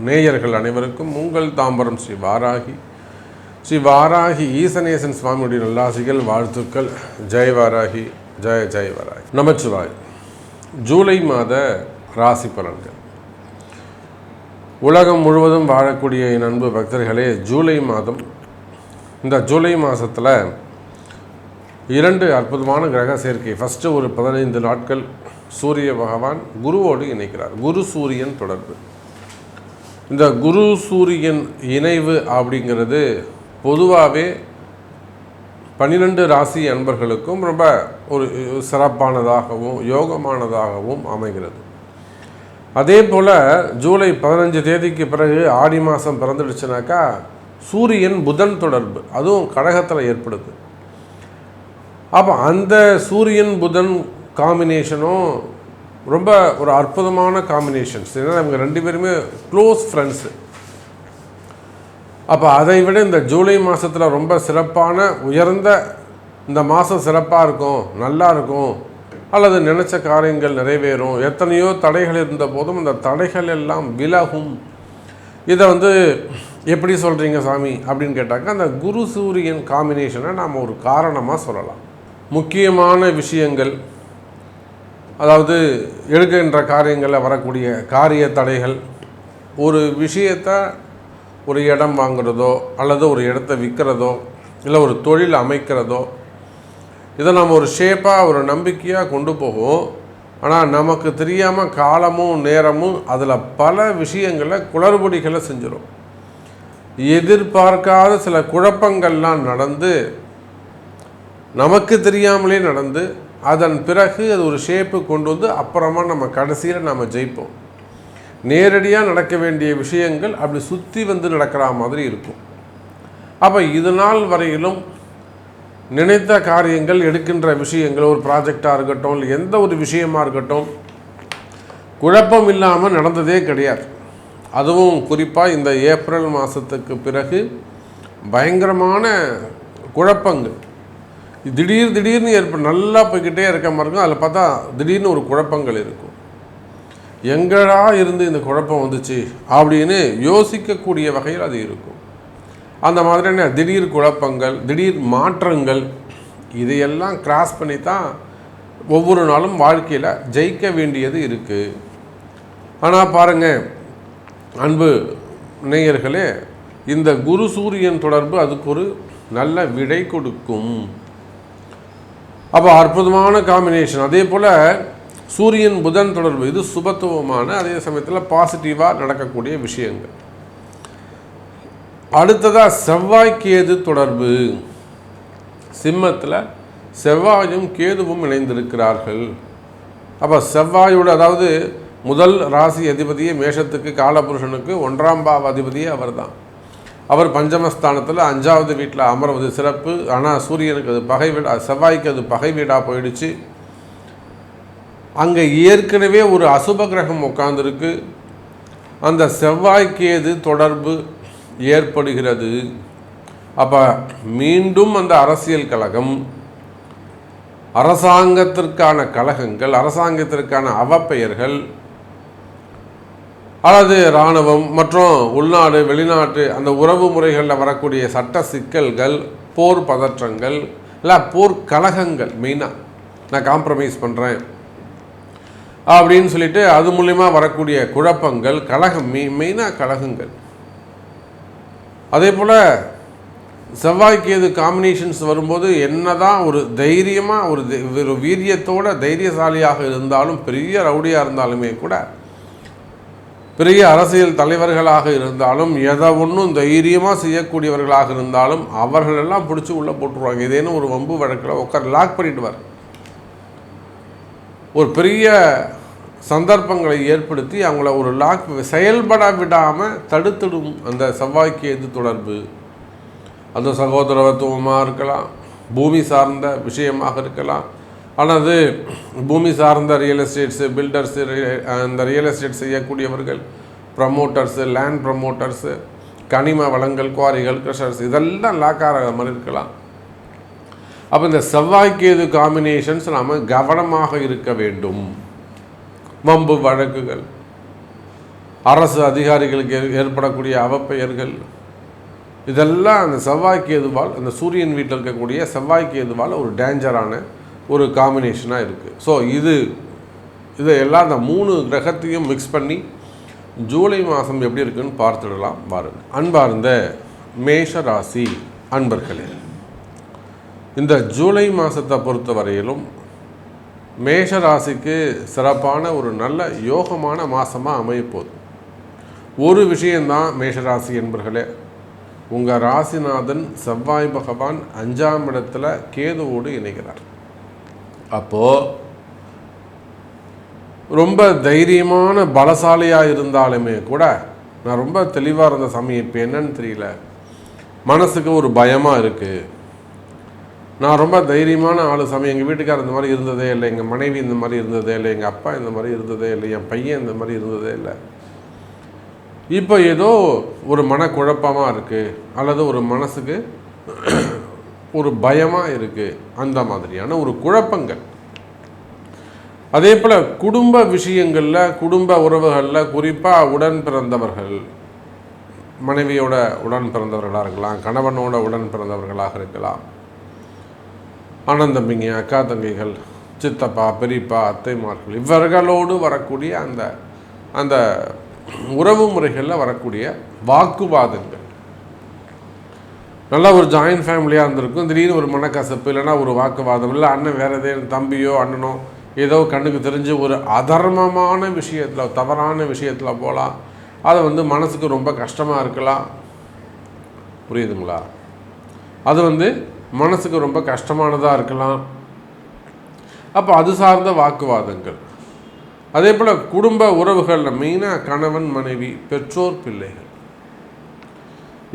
நேயர்கள் அனைவருக்கும் உங்கள் தாம்பரம் ஸ்ரீ வாராகி ஈசனேசன் சுவாமியுடைய நல்லாசிகள், வாழ்த்துக்கள். ஜெய் வாராகி, ஜெய் வாராகி. நமச்சிவாய். ஜூலை மாத ராசி பலன்கள். உலகம் முழுவதும் வாழக்கூடிய என் அன்பு பக்தர்களே, ஜூலை மாதம், இந்த ஜூலை மாதத்தில் 2 அற்புதமான கிரக சேர்க்கை. ஃபஸ்ட்டு ஒரு 15 நாட்கள் சூரிய பகவான் குருவோடு இணைக்கிறார். குரு சூரியன் தொடர்பு. இந்த குரு சூரியன் இணைவு அப்படிங்கிறது பொதுவாகவே 12 ராசி அன்பர்களுக்கும் ரொம்ப ஒரு சிறப்பானதாகவும் யோகமானதாகவும் அமைகிறது. அதே போல் ஜூலை 15 தேதிக்கு பிறகு ஆடி மாதம் பிறந்துடுச்சுனாக்கா சூரியன் புதன் தொடர்பு, அதுவும் கடகத்தில் ஏற்படுது. அப்போ அந்த சூரியன் புதன் காம்பினேஷனும் ரொம்ப ஒரு அற்புதமான காம்பினேஷன்ஸ். ஏன்னா அவங்க 2 பேருமே க்ளோஸ் ஃப்ரெண்ட்ஸு. அப்போ அதை விட இந்த ஜூலை மாதத்தில் ரொம்ப சிறப்பான உயர்ந்த இந்த மாதம் சிறப்பாக இருக்கும், நல்லா இருக்கும், அல்லது நினச்ச காரியங்கள் நிறைவேறும். எத்தனையோ தடைகள் இருந்த போதும் அந்த தடைகள் எல்லாம் விலகும். இதை எப்படி சொல்கிறீங்க சாமி அப்படின்னு கேட்டாக்கா, அந்த குரு சூரியன் காம்பினேஷனை நாம் ஒரு காரணமாக சொல்லலாம். முக்கியமான விஷயங்கள், அதாவது எடுக்கின்ற காரியங்களில் வரக்கூடிய காரிய தடைகள், ஒரு விஷயத்தை ஒரு இடம் வாங்குறதோ அல்லது ஒரு இடத்த விற்கிறதோ இல்லை ஒரு தொழில் அமைக்கிறதோ, இதை நம்ம ஒரு ஷேப்பாக ஒரு நம்பிக்கையாக கொண்டு போவோம். ஆனால் நமக்கு தெரியாமல் காலமும் நேரமும் அதில் பல விஷயங்களை குளறுபடிகளை செஞ்சிடும். எதிர்பார்க்காத சில குழப்பங்கள்லாம் நடந்து, நமக்கு தெரியாமலே நடந்து, அதன் பிறகு அது ஒரு ஷேப்பு கொண்டு வந்து அப்புறமா நம்ம கடைசியில் நம்ம ஜெயிப்போம். நேரடியாக நடக்க வேண்டிய விஷயங்கள் அப்படி சுற்றி நடக்கிற மாதிரி இருக்கும். அப்போ இது நாள் வரையிலும் நினைத்த காரியங்கள், எடுக்கின்ற விஷயங்கள், ஒரு ப்ராஜெக்டாக இருக்கட்டும் இல்லை எந்த ஒரு விஷயமாக இருக்கட்டும், குழப்பம் இல்லாமல் நடந்ததே கிடையாது. அதுவும் குறிப்பாக இந்த ஏப்ரல் மாதத்துக்கு பிறகு பயங்கரமான குழப்பங்கள் திடீர்னு நல்லா போய்கிட்டே இருக்க மாதிரி இருக்கும். அதில் பார்த்தா திடீர்னு ஒரு குழப்பங்கள் இருக்கும். எங்கடா இருந்து இந்த குழப்பம் வந்துச்சு அப்படின்னு யோசிக்கக்கூடிய வகையில் அது இருக்கும். அந்த மாதிரியான திடீர் குழப்பங்கள், திடீர் மாற்றங்கள், இதையெல்லாம் கிராஸ் பண்ணி தான் ஒவ்வொரு நாளும் வாழ்க்கையில் ஜெயிக்க வேண்டியது இருக்குது. ஆனால் பாருங்கள் அன்பு நேயர்களே, இந்த குரு சூரியன் தொடர்பு அதுக்கு ஒரு நல்ல விடை கொடுக்கும். அப்போ அற்புதமான காம்பினேஷன். அதே போல் சூரியன் புதன் தொடர்பு, இது சுபத்துவமான, அதே சமயத்தில் பாசிட்டிவாக நடக்கக்கூடிய விஷயங்கள். அடுத்ததாக செவ்வாய் கேது தொடர்பு. சிம்மத்தில் செவ்வாயும் கேதுவும் இணைந்திருக்கிறார்கள். அப்போ செவ்வாயோட, அதாவது முதல் ராசி அதிபதியே மேஷத்துக்கு, காலபுருஷனுக்கு 1ஆம் பாவ அதிபதியே அவர் தான். அவர் பஞ்சமஸ்தானத்தில் 5வது வீட்டில் அமர்வது சிறப்பு. ஆனால் சூரியனுக்கு அது பகை வீடு, செவ்வாய்க்கு அது பகை வீடாக போயிடுச்சு. அங்கே ஏற்கனவே ஒரு அசுப கிரகம் உட்கார்ந்துருக்கு. அந்த செவ்வாய்க்கேது தொடர்பு ஏற்படுகிறது. அப்போ மீண்டும் அந்த அரசியல் கழகம், அரசாங்கத்திற்கான கழகங்கள், அரசாங்கத்திற்கான அவப்பெயர்கள், அல்லது இராணுவம் மற்றும் உள்நாடு வெளிநாட்டு அந்த உறவு முறைகளில் வரக்கூடிய சட்ட சிக்கல்கள், போர் பதற்றங்கள், இல்லை போர் கலகங்கள், மெயினாக நான் காம்ப்ரமைஸ் பண்ணுறேன் அப்படின்னு சொல்லிட்டு அது மூலிமா வரக்கூடிய குழப்பங்கள், கலகம், மெயினாக கலகங்கள். அதே போல் செவ்வாய்க்கேது காம்பினேஷன்ஸ் வரும்போது என்னதான் ஒரு தைரியமாக ஒரு வீரியத்தோட தைரியசாலியாக இருந்தாலும், பெரிய ரவுடியாக இருந்தாலுமே கூட, பெரிய அரசியல் தலைவர்களாக இருந்தாலும், எதை ஒன்றும் தைரியமாக செய்யக்கூடியவர்களாக இருந்தாலும் அவர்களெல்லாம் பிடிச்சி உள்ளே போட்டுருவாங்க. இதேன்னு ஒரு வம்பு வழக்கில் உட்கார லாக் பண்ணிவிடுவார். ஒரு பெரிய சந்தர்ப்பங்களை ஏற்படுத்தி அவங்கள ஒரு லாக் செயல்பட விடாமல் தடுத்துடும் அந்த செவ்வாய்க்கேது தொடர்பு. அது சகோதரத்துவமாக இருக்கலாம், பூமி சார்ந்த விஷயமாக இருக்கலாம், ஆனால் அது பூமி சார்ந்த ரியல் எஸ்டேட்ஸு, பில்டர்ஸு, அந்த ரியல் எஸ்டேட் செய்யக்கூடியவர்கள், ப்ரமோட்டர்ஸு, லேண்ட் ப்ரமோட்டர்ஸு, கனிம வளங்கள், குவாரிகள், க்ரஷர்ஸ், இதெல்லாம் லாக் ஆகிற மாதிரி இருக்கலாம். அப்போ இந்த செவ்வாய்க்கேது காம்பினேஷன்ஸ் நாம் கவனமாக இருக்க வேண்டும். வம்பு வழக்குகள், அரசு அதிகாரிகளுக்கு ஏற்படக்கூடிய அவப்பெயர்கள், இதெல்லாம் அந்த செவ்வாய்க்கேதுவால், அந்த சூரியன் வீட்டில் இருக்கக்கூடிய செவ்வாய்க்கேதுவால் ஒரு டேஞ்சரான ஒரு காம்பினேஷனாக இருக்குது. ஸோ இதையெல்லாம் அந்த 3 கிரகத்தையும் மிக்ஸ் பண்ணி ஜூலை மாதம் எப்படி இருக்குன்னு பார்த்துடலாம் பாருங்கள். அன்பார்ந்த மேஷ ராசி அன்பர்களே, இந்த ஜூலை மாதத்தை பொறுத்த வரையிலும் மேஷ ராசிக்கு சிறப்பான ஒரு நல்ல யோகமான மாதமாக அமையப்போகுது. ஒரு விஷயந்தான் மேஷராசி என்பர்களே, உங்கள் ராசிநாதன் செவ்வாய் பகவான் 5ஆம் இடத்துல கேதுவோடு இணைகிறார். அப்போது ரொம்ப தைரியமான பலசாலியாக இருந்தாலுமே கூட நான் ரொம்ப தெளிவாக இருந்த சமயம் இப்போ என்னன்னு தெரியல, மனசுக்கு ஒரு பயமாக இருக்குது. நான் ரொம்ப தைரியமான சமயம், எங்கள் வீட்டுக்காரர் இந்த மாதிரி இருந்ததே இல்லை, எங்கள் மனைவி இந்த மாதிரி இருந்ததே இல்லை, எங்கள் அப்பா இந்த மாதிரி இருந்ததே இல்லை, என் பையன் இந்த மாதிரி இருந்ததே இல்லை. இப்போ ஏதோ ஒரு மனக்குழப்பமாக இருக்குது, அல்லது ஒரு மனசுக்கு ஒரு பயமாக இருக்குது, அந்த மாதிரியான ஒரு குழப்பங்கள். அதே போல் குடும்ப விஷயங்களில், குடும்ப உறவுகளில், குறிப்பாக உடன் பிறந்தவர்கள், மனைவியோட உடன் பிறந்தவர்களாக இருக்கலாம், கணவனோட உடன் பிறந்தவர்களாக இருக்கலாம், அண்ணன் தம்பிங்க, அக்கா தங்கைகள், சித்தப்பா, பெரியப்பா, அத்தைமார்கள், இவர்களோடு வரக்கூடிய அந்த அந்த உறவு முறைகளில் வரக்கூடிய வாக்குவாதங்கள். நல்லா ஒரு ஜாயின்ட் ஃபேமிலியாக இருந்திருக்கும், திடீர்னு ஒரு மனக்கசப்பு, இல்லைன்னா ஒரு வாக்குவாதம், இல்லை அண்ணன் வேறு எதே தம்பியோ அண்ணனோ ஏதோ கண்ணுக்கு தெரிஞ்சு ஒரு அதர்மமான விஷயத்தில், தவறான விஷயத்தில் போகலாம். அது மனசுக்கு ரொம்ப கஷ்டமாக இருக்கலாம். புரியுதுங்களா? அது மனசுக்கு ரொம்ப கஷ்டமானதாக இருக்கலாம். அப்போ அது சார்ந்த வாக்குவாதங்கள். அதே போல் குடும்ப உறவுகளில் மெயினாக கணவன் மனைவி, பெற்றோர் பிள்ளைகள்,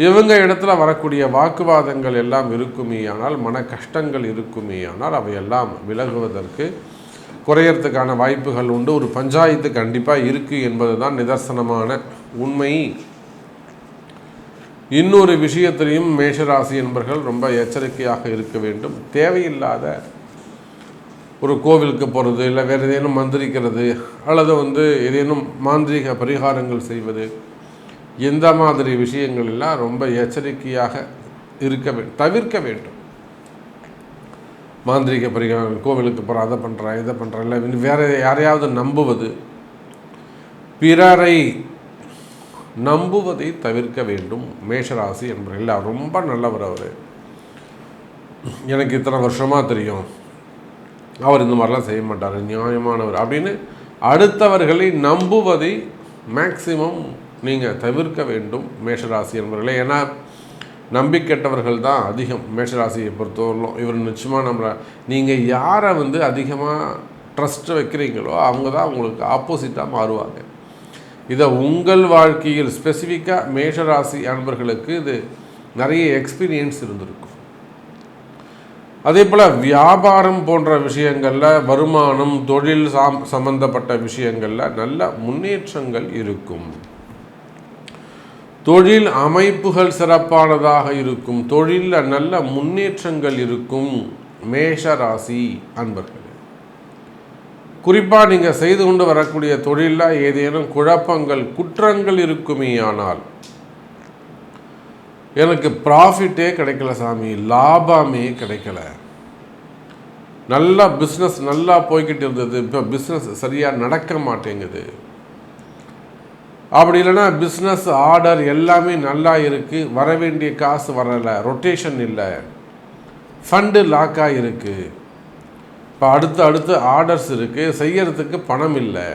இவங்க இடத்துல வரக்கூடிய வாக்குவாதங்கள் எல்லாம் இருக்குமேயானால், மன கஷ்டங்கள் இருக்குமேயானால் அவையெல்லாம் விலகுவதற்கு, குறையறதுக்கான வாய்ப்புகள் உண்டு. ஒரு பஞ்சாயத்து கண்டிப்பாக இருக்குது என்பது தான் நிதர்சனமான உண்மை. இன்னொரு விஷயத்திலையும் மேஷராசி என்பர்கள் ரொம்ப எச்சரிக்கையாக இருக்க வேண்டும். தேவையில்லாத ஒரு கோவிலுக்கு போகிறது, இல்லை வேறு ஏதேனும் மந்திரிக்கிறது, அல்லது ஏதேனும் மாந்திரீக பரிகாரங்கள் செய்வது, இந்த மாதிரி விஷயங்கள் எல்லாம் ரொம்ப எச்சரிக்கையாக தவிர்க்க வேண்டும். மாந்திரிக பரிகாரம், கோவிலுக்கு போகிற, அதை பண்ணுறேன் இதை பண்ணுறேன், இல்லை வேறு யாரையாவது நம்புவது, பிறரை நம்புவதை தவிர்க்க வேண்டும். மேஷராசி என்பவர்கள் ரொம்ப நல்லவர், அவர் எனக்கு இத்தனை வருஷமாக தெரியும், அவர் இந்த மாதிரிலாம் செய்ய மாட்டார், நியாயமானவர் அப்படின்னு அடுத்தவர்களை நம்புவதை மேக்சிமம் நீங்கள் தவிர்க்க வேண்டும் மேஷராசி என்பவர்களே. ஏன்னா நம்பிக்கெட்டவர்கள் தான் அதிகம் மேஷராசியை பொறுத்தவரையிலும். இவர் நிச்சயமாக நீங்கள் யாரை அதிகமாக ட்ரஸ்ட்டு வைக்கிறீங்களோ அவங்க தான் உங்களுக்கு ஆப்போசிட்டாக மாறுவாங்க. இதை உங்கள் வாழ்க்கையில் ஸ்பெசிஃபிக்காக மேஷராசி அன்பர்களுக்கு இது நிறைய எக்ஸ்பீரியன்ஸ் இருந்திருக்கும். அதே போல் வியாபாரம் போன்ற விஷயங்களில், வருமானம், தொழில் சம்பந்தப்பட்ட விஷயங்களில் நல்ல முன்னேற்றங்கள் இருக்கும். தொழில் அமைப்புகள் சிறப்பானதாக இருக்கும். தொழிலில் நல்ல முன்னேற்றங்கள் இருக்கும் மேஷராசி அன்பர்களே. குறிப்பாக நீங்கள் செய்து கொண்டு வரக்கூடிய தொழிலில் ஏதேனும் குழப்பங்கள், குற்றங்கள் இருக்குமேயானால், எனக்கு ப்ராஃபிட்டே கிடைக்கல சாமி, லாபமே கிடைக்கல, நல்லா பிஸ்னஸ் நல்லா போய்கிட்டு இருந்தது, இப்போ பிஸ்னஸ் சரியாக நடக்க மாட்டேங்குது, அப்படி இல்லைன்னா பிஸ்னஸ் ஆர்டர் எல்லாமே நல்லா இருக்குது, வர வேண்டிய காசு வரலை, ரொட்டேஷன் இல்லை, ஃபண்டு லாக்காக இருக்குது, இப்போ அடுத்து ஆர்டர்ஸ் இருக்குது, செய்யறதுக்கு பணம் இல்லை,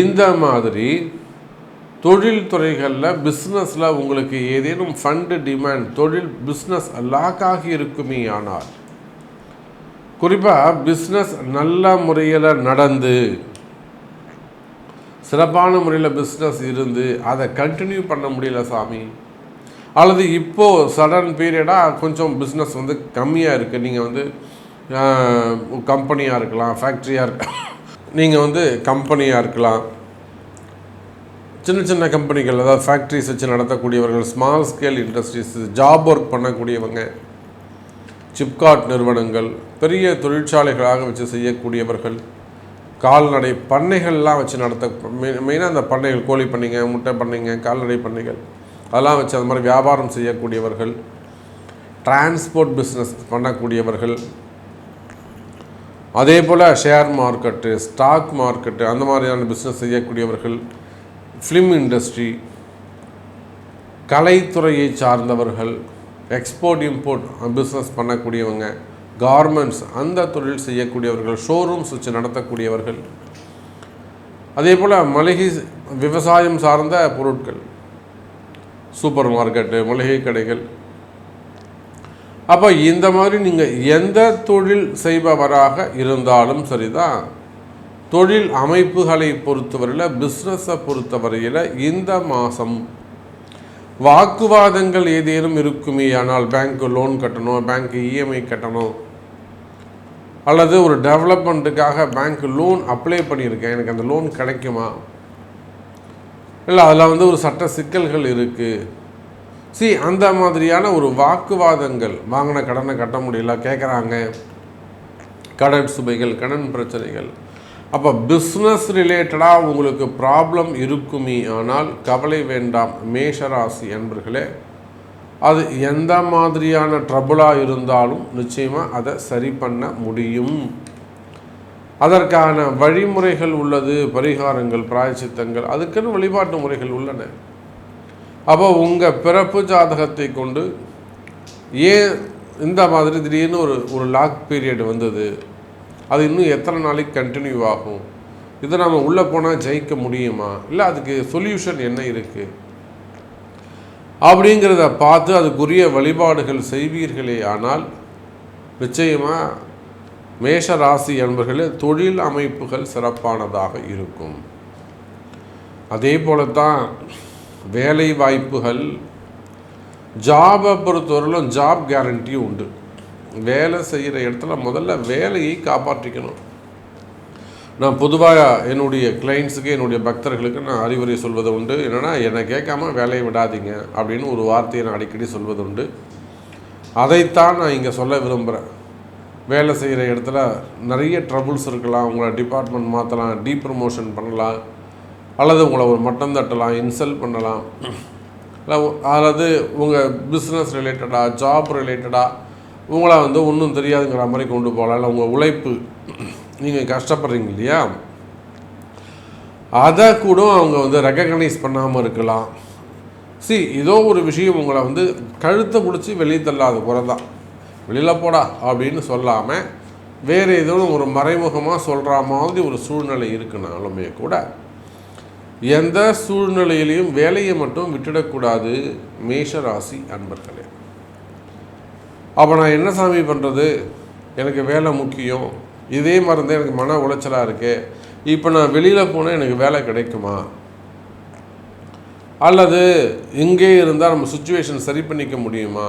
இந்த மாதிரி தொழில் துறைகளில் பிஸ்னஸில் உங்களுக்கு ஏதேனும் ஃபண்டு டிமாண்ட், தொழில் பிஸ்னஸ் லாக்காகி இருக்குமே ஆனால், குறிப்பாக பிஸ்னஸ் நல்ல முறையில் நடந்து சிறப்பான முறையில் பிஸ்னஸ் இருந்து அதை கண்டினியூ பண்ண முடியல சாமி, அல்லது இப்போது சடன் பீரியடாக கொஞ்சம் பிஸ்னஸ் கம்மியாக இருக்குது, நீங்கள் கம்பெனியாக இருக்கலாம், ஃபேக்ட்ரியாக இருக்கலாம், நீங்கள் கம்பெனியாக இருக்கலாம், சின்ன சின்ன கம்பெனிகள், அதாவது ஃபேக்ட்ரிஸ் வச்சு நடத்தக்கூடியவர்கள், small scale industries, job work பண்ணக்கூடியவங்க, சிப்காட் நிறுவனங்கள், பெரிய தொழிற்சாலைகளாக வச்சு செய்யக்கூடியவர்கள், கால்நடை பண்ணைகள்லாம் வச்சு மெயினாக அந்த பண்ணைகள், கோழி பண்ணைங்க, முட்டை பண்ணைங்க, கால்நடை பண்ணைகள் அதெல்லாம் வச்சு அது மாதிரி வியாபாரம் செய்யக்கூடியவர்கள், டிரான்ஸ்போர்ட் பிஸ்னஸ் பண்ணக்கூடியவர்கள், அதே போல் ஷேர் மார்க்கெட்டு, ஸ்டாக் மார்க்கெட்டு அந்த மாதிரியான பிஸ்னஸ் செய்யக்கூடியவர்கள், ஃபிலிம் இண்டஸ்ட்ரி, கலைத்துறையை சார்ந்தவர்கள், எக்ஸ்போர்ட் இம்போர்ட் பிஸ்னஸ் பண்ணக்கூடியவங்க, கார்மெண்ட்ஸ் அந்த தொழில் செய்யக்கூடியவர்கள், ஷோரூம்ஸ் வச்சு நடத்தக்கூடியவர்கள், அதே போல் மளிகை விவசாயம் சார்ந்த பொருட்கள், சூப்பர் மார்க்கெட்டு, மளிகை கடைகள். அப்போ இந்த மாதிரி நீங்கள் எந்த தொழில் செய்பவராக இருந்தாலும் சரிதான், தொழில் அமைப்புகளை பொறுத்தவரையில், பிஸ்னஸை பொறுத்தவரையில் இந்த மாதம் வாக்குவாதங்கள் ஏதேனும் இருக்குமே ஆனால், பேங்க்கு லோன் கட்டணும், பேங்க்கு இஎம்ஐ கட்டணும், அல்லது ஒரு டெவலப்மெண்ட்டுக்காக பேங்க்கு லோன் அப்ளை பண்ணியிருக்கேன், எனக்கு அந்த லோன் கிடைக்குமா, இல்லை அதில் ஒரு சட்ட சிக்கல்கள் இருக்குது, அந்த மாதிரியான ஒரு வாக்குவாதங்கள், வாங்கின கடனை கட்ட முடியல கேட்குறாங்க, கடன் சுமைகள், கடன் பிரச்சனைகள். அப்போ பிஸ்னஸ் ரிலேட்டடாக உங்களுக்கு ப்ராப்ளம் இருக்குமே ஆனால் கவலை வேண்டாம் மேஷராசி அன்பர்களே. அது எந்த மாதிரியான ட்ரபுளாக இருந்தாலும் நிச்சயமாக அதை சரி பண்ண முடியும். அதற்கான வழிமுறைகள் உள்ளது, பரிகாரங்கள், பிராயச்சித்தங்கள், அதுக்குன்னு வழிபாட்டு முறைகள் உள்ளன. அப்போ உங்கள் பிறப்பு ஜாதகத்தை கொண்டு ஏன் இந்த மாதிரி திடீர்னு ஒரு லாக் பீரியட் வந்தது, அது இன்னும் எத்தனை நாளைக்கு கண்டினியூ ஆகும், இதை நம்ம உள்ளே போனால் ஜெயிக்க முடியுமா, இல்லை அதுக்கு சொல்யூஷன் என்ன இருக்குது அப்படிங்கிறத பார்த்து அதுக்குரிய வழிபாடுகள் செய்வீர்களே ஆனால் நிச்சயமாக மேஷ ராசி என்பர்களே தொழில் அமைப்புகள் சிறப்பானதாக இருக்கும். அதே போல தான் வேலை வாய்ப்புகள், ஜாபை பொறுத்தவரையிலும் ஜாப் கேரண்டி உண்டு. வேலை செய்கிற இடத்துல முதல்ல வேலையை காப்பாற்றிக்கணும். நான் பொதுவாக என்னுடைய கிளைண்ட்ஸுக்கு, என்னுடைய பக்தர்களுக்கு நான் அறிவுரை சொல்வது உண்டு. என்னென்னா, என்னை கேட்காம வேலையை விடாதீங்க அப்படின்னு ஒரு வார்த்தையை நான் அடிக்கடி சொல்வது உண்டு. அதைத்தான் நான் இங்கே சொல்ல விரும்புகிறேன். வேலை செய்கிற இடத்துல நிறைய ட்ரபுள்ஸ் இருக்கலாம். உங்களை டிபார்ட்மெண்ட் மாற்றலாம், டீப்ரமோஷன் பண்ணலாம், அல்லது உங்களை ஒரு மட்டம் தட்டலாம், இன்சல்ட் பண்ணலாம், அல்லது உங்கள் பிஸ்னஸ் ரிலேட்டடாக, ஜாப் ரிலேட்டடாக உங்களை ஒன்றும் தெரியாதுங்கிற மாதிரி கொண்டு போகலாம். இல்லை உங்கள் உழைப்பு, நீங்கள் கஷ்டப்படுறீங்க இல்லையா, அதை கூட அவங்க ரெக்கக்னைஸ் பண்ணாமல் இருக்கலாம். ஏதோ ஒரு விஷயம் உங்களை கழுத்தை பிடிச்சி வெளியே தள்ளாத குறை தான், வெளியில் போடா அப்படின்னு சொல்லாமல் வேறு ஏதோ ஒரு மறைமுகமாக சொல்கிற மாதிரி ஒரு சூழ்நிலை இருக்குனாலுமே கூட எந்த சூழ்நிலையிலையும் வேலையை மட்டும் விட்டுடக்கூடாது மேஷராசி அன்பர்களே. அப்போ நான் என்ன சாமி பண்ணுறது, எனக்கு வேலை முக்கியம், இதே மாதிரி இருந்தால் எனக்கு மன உளைச்சலாக இருக்குது, இப்போ நான் வெளியில் போனால் எனக்கு வேலை கிடைக்குமா, அல்லது இங்கே இருந்தால் நம்ம சுச்சுவேஷன் சரி பண்ணிக்க முடியுமா,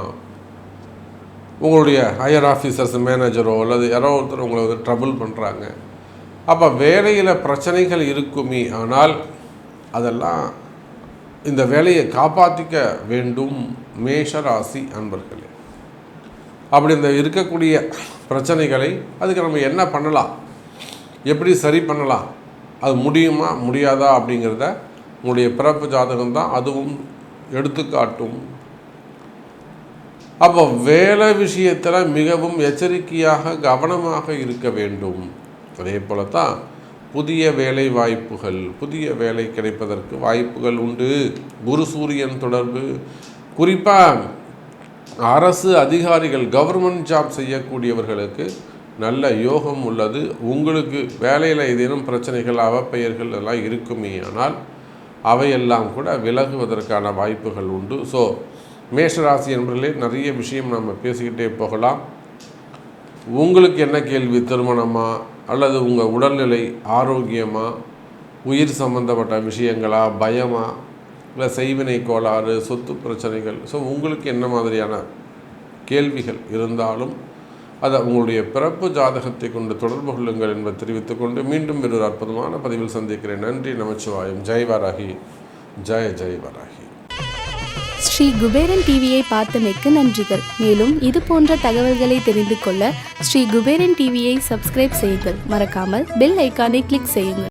உங்களுடைய ஹையர் ஆஃபீஸர்ஸ், மேனேஜரோ அல்லது யாரோ ஒருத்தர் உங்களை ட்ரபிள் பண்ணுறாங்க, அப்போ வேலையில் பிரச்சனைகள் இருக்குமே ஆனால் அதெல்லாம் இந்த வேலையை காப்பாற்றிக்க வேண்டும் மேஷராசி அன்பர்களே. அப்படி இந்த இருக்கக்கூடிய பிரச்சனைகளை அதுக்கு நம்ம என்ன பண்ணலாம், எப்படி சரி பண்ணலாம், அது முடியுமா முடியாதா அப்படிங்கிறத உங்களுடைய பிறப்பு ஜாதகம் தான் அதுவும் எடுத்துக்காட்டும். அப்போ வேலை விஷயத்தில் மிகவும் எச்சரிக்கையாக கவனமாக இருக்க வேண்டும். அதே போல தான் புதிய வேலை வாய்ப்புகள், புதிய வேலை கிடைப்பதற்கு வாய்ப்புகள் உண்டு. குரு சூரியன் தொடர்பு, குறிப்பாக அரசு அதிகாரிகள், கவர்மெண்ட் ஜாப் செய்யக்கூடியவர்களுக்கு நல்ல யோகம் உள்ளது. உங்களுக்கு வேலையில் ஏதேனும் பிரச்சனைகள், அவப்பெயர்கள் எல்லாம் இருக்குமே ஆனால் அவையெல்லாம் கூட விலகுவதற்கான வாய்ப்புகள் உண்டு. ஸோ மேஷராசி என்பதிலே நிறைய விஷயம் நம்ம பேசிக்கிட்டே போகலாம். உங்களுக்கு என்ன கேள்வி, திருமணமா அல்லது உங்கள் உடல்நிலை ஆரோக்கியமா, உயிர் சம்பந்தப்பட்ட விஷயங்களா, பயமா, இல்லை செய்வினை கோளாறு, சொத்து பிரச்சனைகள், ஸோ உங்களுக்கு என்ன மாதிரியான கேள்விகள் இருந்தாலும் அதை உங்களுடைய பிறப்பு ஜாதகத்தை கொண்டு தொடர்பு கொள்ளுங்கள் என்பதை தெரிவித்துக்கொண்டு மீண்டும் ஒரு அற்புதமான பதிவில் சந்திக்கிறேன். நன்றி, நமச்சிவாயம். ஜெய் வராகி, ஜெய ஜெய் வராகி. ஸ்ரீ குபேரன் டிவியை பார்த்தமைக்கு நன்றிகள். மேலும் இது போன்ற தகவல்களை தெரிந்து கொள்ள ஸ்ரீ குபேரன் டிவியை சப்ஸ்கிரைப் செய்யுங்கள். மறக்காமல் பெல் ஐக்கானை கிளிக் செய்யுங்கள்.